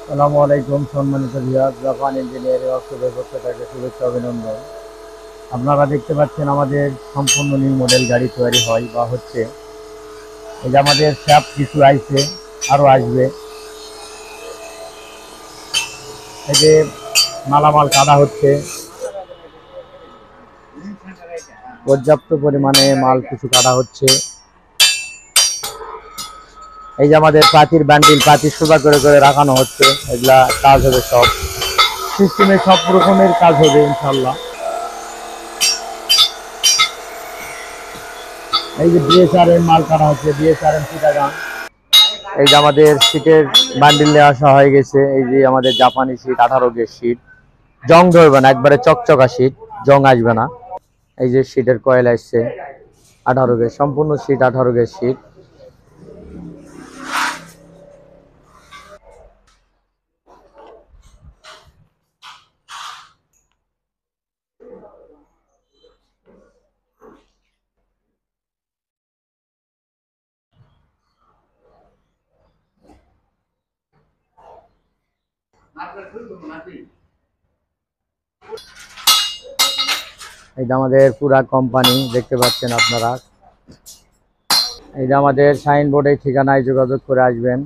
আসসালামু আলাইকুম সম্মানিত ভিউয়ার, জাপান ইঞ্জিনিয়ারিং ওয়ার্কশপের পক্ষ থেকে শুভেচ্ছা অভিনন্দন। আপনারা দেখতে পাচ্ছেন আমাদের সম্পূর্ণ নিউ মডেল গাড়ি তৈরি হয় বা হচ্ছে। এই যে আমাদের স্যাপ কিছু আইছে, আরও আসবে। এই যে মালামাল কাটা হচ্ছে, পর্যাপ্ত পরিমাণে মাল কিছু কাটা হচ্ছে। এই যে আমাদের পাতির বান্ডিল, পাতি সোজা করে করে রাখানো হচ্ছে। এগুলা কাজ হবে, সব সিস্টেমে সব রকমের কাজ হবে ইনশাল্লাহ। এই যে ডিএসআরএম মাল কাটা হচ্ছে, ডিএসআরএম চিটাগাং। এই যে আমাদের শীটের বান্ডিল নিয়ে আসা হয়ে গেছে। এই যে আমাদের জাপানি শীট, 18 গেজ শীট, জং ধরবে না, একবারে চকচকা শীট, জং আসবে না। এই যে শীটের কয়েল আসছে 18 গেজ, সম্পূর্ণ শীট 18 গেজ শীট। এই যে আমাদের পুরা কোম্পানি দেখতে পাচ্ছেন আপনারা। এই যে আমাদের সাইনবোর্ডের ঠিকানায় যোগাযোগ করে আসবেন।